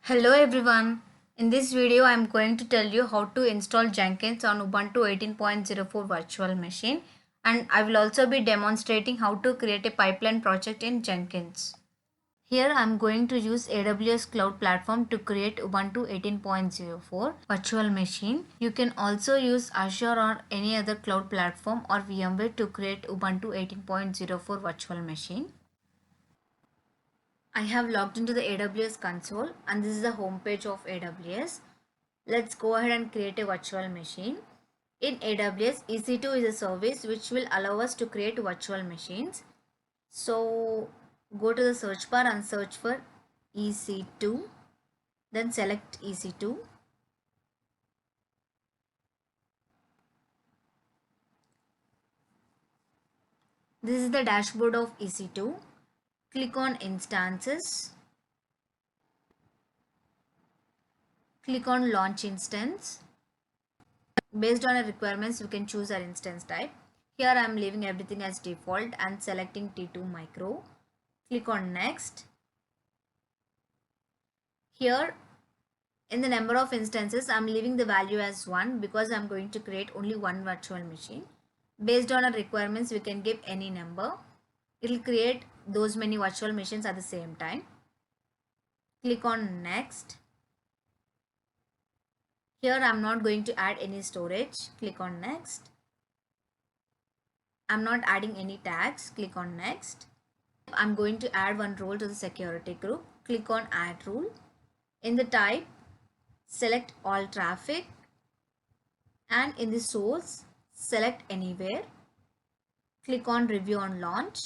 Hello everyone. In this video I am going to tell you how to install Jenkins on Ubuntu 18.04 virtual machine, and I will also be demonstrating how to create a pipeline project in Jenkins. Here I am going to use AWS Cloud Platform to create Ubuntu 18.04 virtual machine. You can also use Azure or any other cloud platform or VMware to create Ubuntu 18.04 virtual machine. I have logged into the AWS console and this is the home page of AWS. Let's go ahead and create a virtual machine. In AWS, EC2 is a service which will allow us to create virtual machines. So go to the search bar and search for EC2. Then select EC2. This is the dashboard of EC2. Click on instances. Click on launch instance. Based on our requirements, we can choose our instance type. Here I am leaving everything as default and selecting T2 micro. Click on next. Here in the number of instances, I am leaving the value as 1 because I am going to create only one virtual machine. Based on our requirements, we can give any number. It will create those many virtual machines at the same time. Click on next. Here I am not going to add any storage. Click on next. I'm not adding any tags. Click on next. I'm going to add one role to the security group. Click on add rule. In the type, select all traffic, and in the source, select anywhere. Click on review on launch.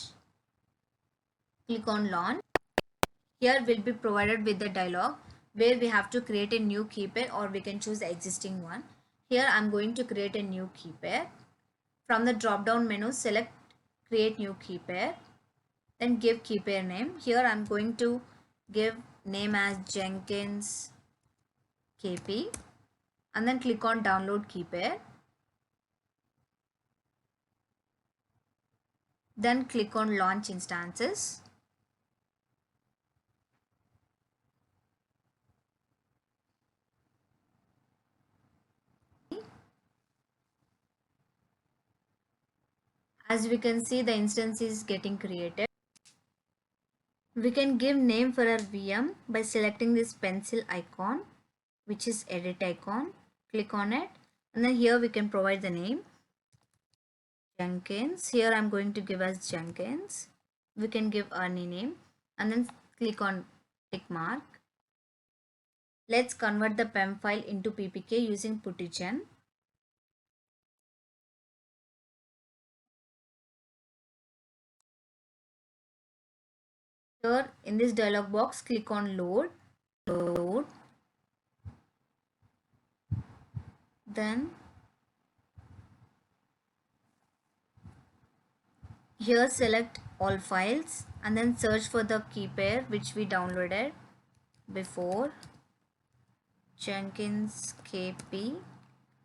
Click on launch. Here we'll be provided with the dialog where we have to create a new key pair or we can choose the existing one. Here I'm going to create a new key pair. From the drop down menu, select create new key pair. Then give key pair name. Here I'm going to give name as Jenkins KP and then click on download key pair. Then click on launch instances. As we can see, the instance is getting created. We can give name for our VM by selecting this pencil icon, which is edit icon. Click on it and then here we can provide the name Jenkins. Here I'm going to give as Jenkins. We can give any name and then click on tick mark. Let's convert the PEM file into PPK using puttygen. Here in this dialog box, click on load. Then here select all files and then search for the key pair which we downloaded before, Jenkins KP.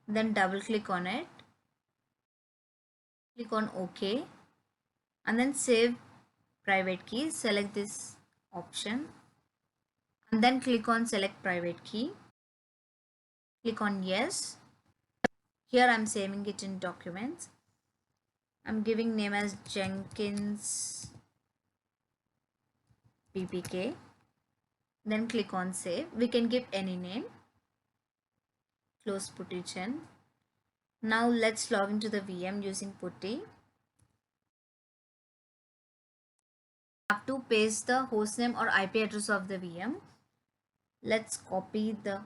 Then double click on it. Click on OK and then save private key. Select this option and then click on select private key. Click on yes. Here I'm saving it in documents. I'm giving name as Jenkins PPK. Then click on save. We can give any name. Close puttygen. Now let's log into the VM using putty. Have to paste the hostname or IP address of the VM. Let's copy the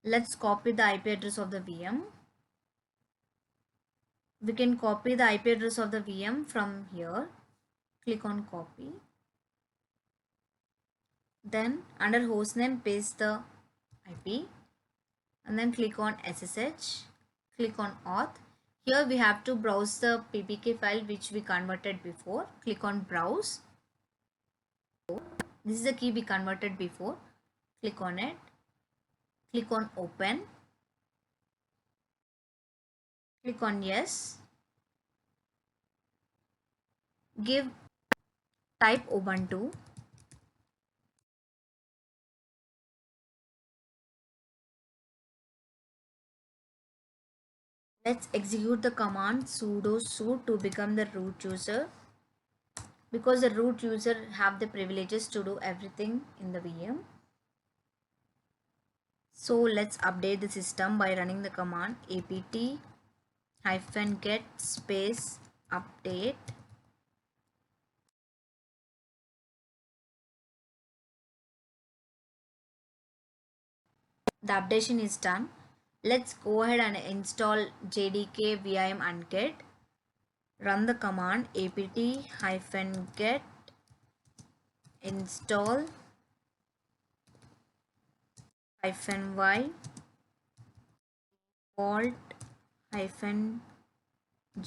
IP address of the VM. We can copy the IP address of the VM from here. Click on copy. Then under hostname paste the IP and then click on SSH. Click on auth. Here we have to browse the PPK file which we converted before. Click on browse. This is the key we converted before. Click on it. Click on open. Click on yes. Type Ubuntu. Let's execute the command sudo su to become the root user, because the root user have the privileges to do everything in the VM. So let's update the system by running the command apt-get space update. The updation is done. Let's go ahead and install JDK vim unget. Run the command apt-get install -y default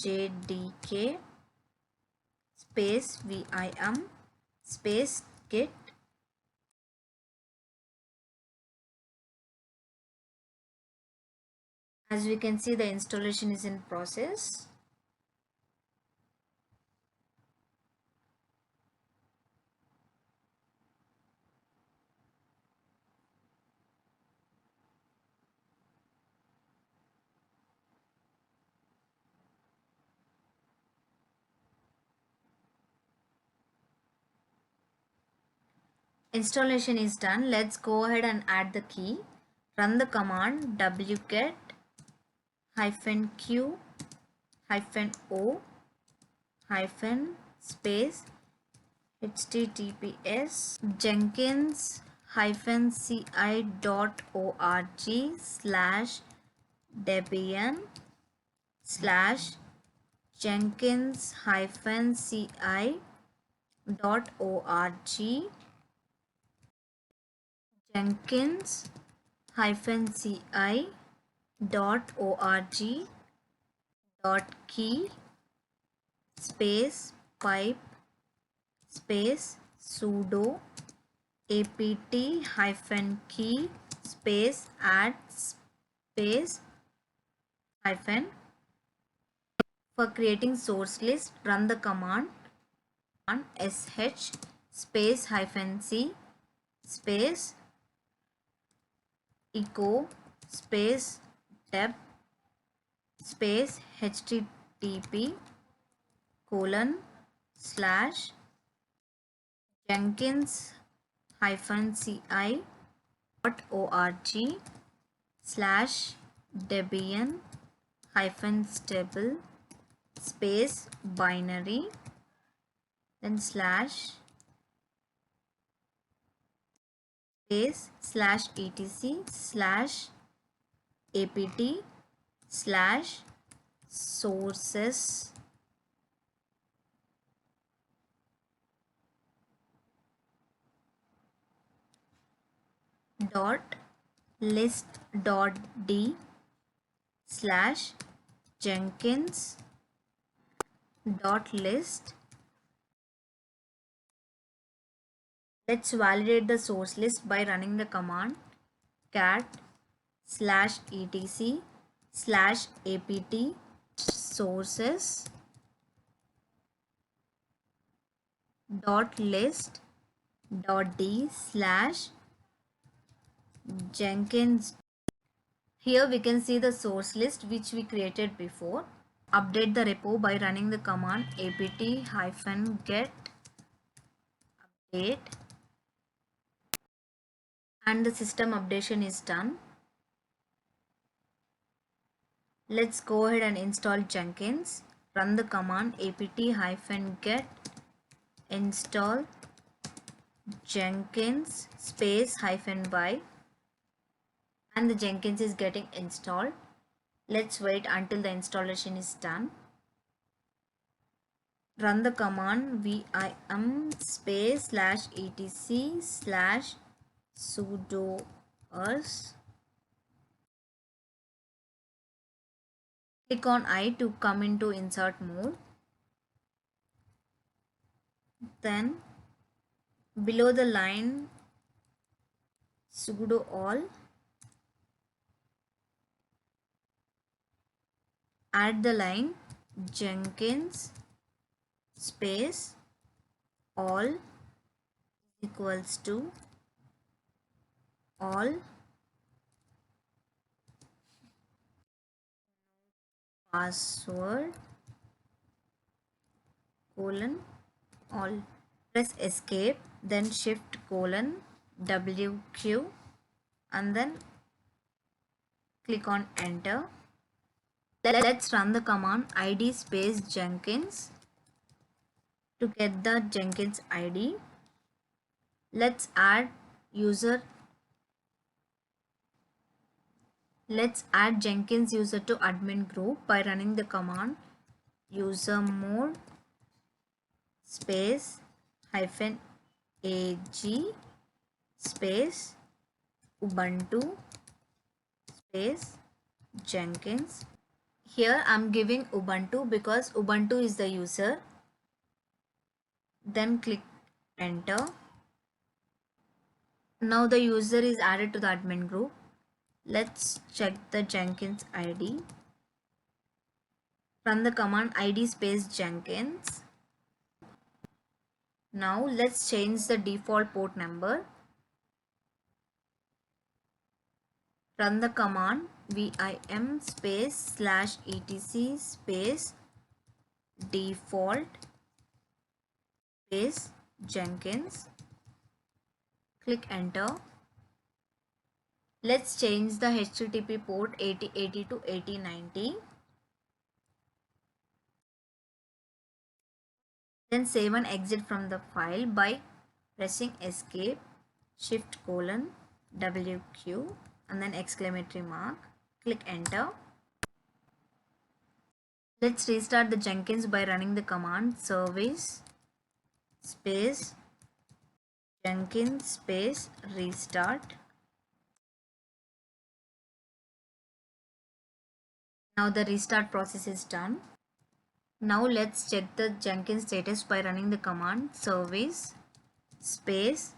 -jdk space vim space git. As we can see, the installation is in process. Installation is done. Let's go ahead and add the key. Run the command wget -q -o space https jenkins-ci.org/debian/jenkins-ci.org jenkins-ci.org.key space pipe space sudo apt-key space add space hyphen. For creating source list, run the command sh space -c space echo space deb space http://jenkins-ci.org/debian-stable space binary, then slash space /etc/apt/sources dot list dot d slash jenkins dot list. Let's validate the source list by running the command cat /etc/apt sources dot list dot d slash jenkins. Here we can see the source list which we created before. Update the repo by running the command apt-get update, and the system updation is done. Let's go ahead and install Jenkins. Run the command apt-get install Jenkins space -y, and the Jenkins is getting installed. Let's wait until the installation is done. Run the command vim space /etc/sudo-us. Click on I to come into insert mode. Then below the line sudo all, add the line Jenkins space all equals to all password :all. Press escape, then shift : WQ, and then click on enter. Let's run the command id space Jenkins to get the Jenkins ID. Let's add Jenkins user to admin group by running the command usermod space -ag space Ubuntu space Jenkins. Here I'm giving Ubuntu because Ubuntu is the user. Then click enter. Now the user is added to the admin group. Let's check the Jenkins ID. Run the command id space Jenkins. Now let's change the default port number. Run the command vim space /etc space default space Jenkins. Click enter. Let's change the HTTP port 8080 to 8090. Then save and exit from the file by pressing escape, shift : WQ, and then exclamatory mark. Click enter. Let's restart the Jenkins by running the command service space Jenkins space restart. Now the restart process is done. Now let's check the Jenkins status by running the command service space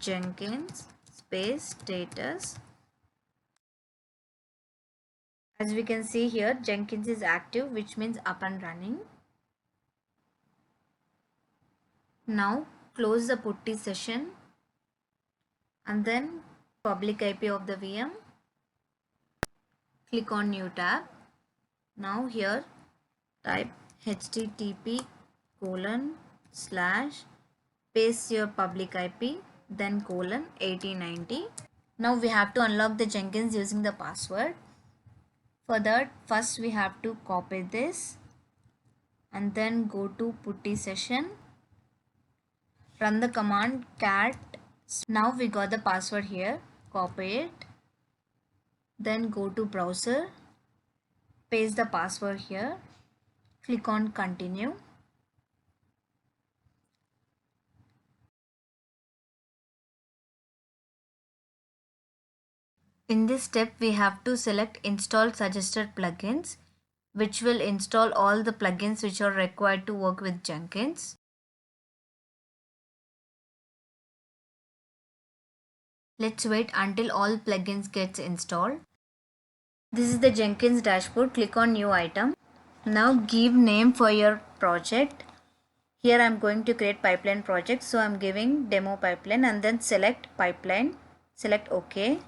Jenkins space status. As we can see here, Jenkins is active, which means up and running. Now close the putty session and then public IP of the VM. Click on new tab. Now here type http : paste your public IP, then : 8090. Now we have to unlock the Jenkins using the password. For that, first we have to copy this and then go to putty session. Run the command cat. Now we got the password here. Copy it. Then go to browser. Paste the password here. Click on continue. In this step, we have to select install suggested plugins, which will install all the plugins which are required to work with Jenkins. Let's wait until all plugins gets installed. This is the Jenkins dashboard. Click on new item. Now give name for your project. Here I'm going to create pipeline project. So I'm giving demo pipeline and then select pipeline. Select OK.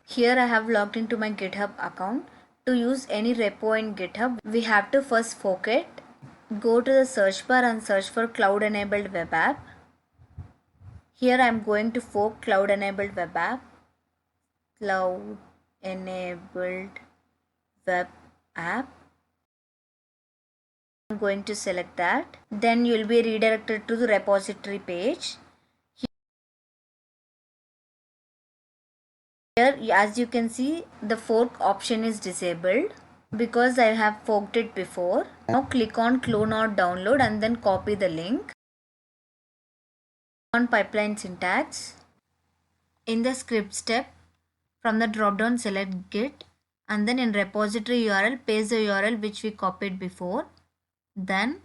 Here I have logged into my GitHub account. To use any repo in GitHub, we have to first fork it. Go to the search bar and search for cloud enabled web app. Here I am going to fork cloud enabled web app. Cloud enabled web app. I'm going to select that. Then you will be redirected to the repository page. Here, as you can see, the fork option is disabled because I have forked it before. Now click on clone or download and then copy the link. On pipeline syntax. In the script step, from the drop down select git and then in repository URL paste the URL which we copied before. Then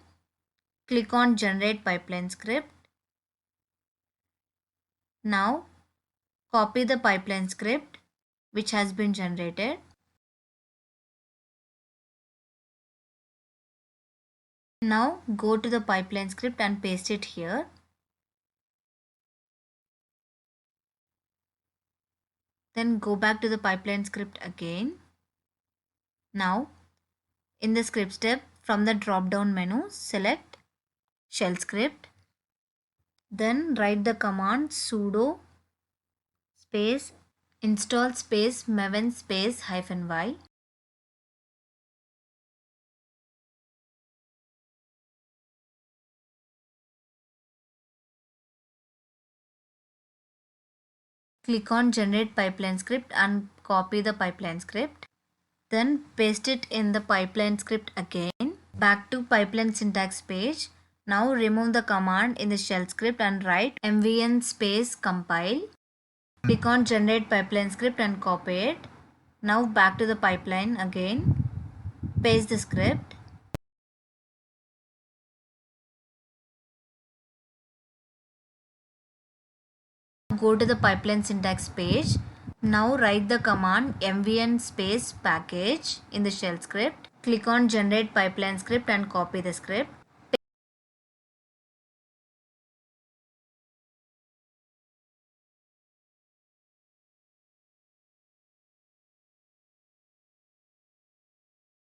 click on generate pipeline script. Now copy the pipeline script which has been generated. Now go to the pipeline script and paste it here. Then go back to the pipeline script again. Now in the script step, from the drop down menu, select shell script. Then write the command sudo space install space maven space -y. Click on generate pipeline script and copy the pipeline script. Then paste it in the pipeline script again. Back to pipeline syntax page. Now remove the command in the shell script and write mvn space compile. Click on generate pipeline script and copy it. Now back to the pipeline again. Paste the script. Go to the pipeline syntax page. Now write the command mvn space package in the shell script. Click on generate pipeline script and copy the script.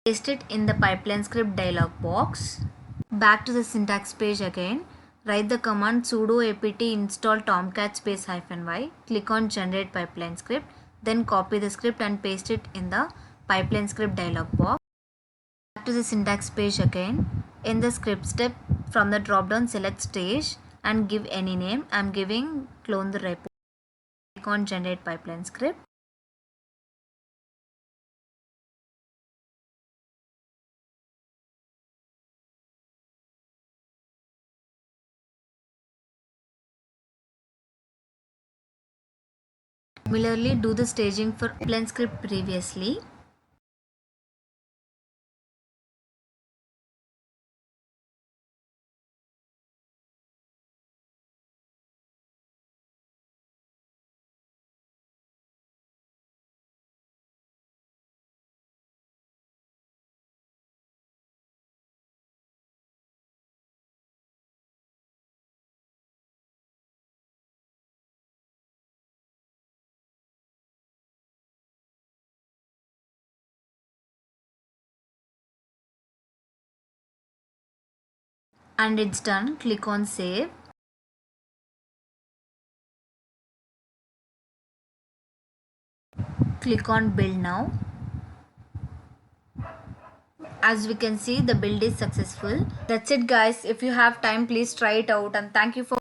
Paste it in the pipeline script dialog box. Back to the syntax page again. Write the command sudo apt install tomcat space -y. Click on generate pipeline script. Then copy the script and paste it in the pipeline script dialog box. Back to the syntax page again. In the script step, from the drop down, select stage and give any name. I'm giving clone the repo. Click on generate pipeline script. Similarly, do the staging for pipeline script previously. And it's done. Click on save. Click on build now. As we can see, the build is successful. That's it guys. If you have time, please try it out, and thank you for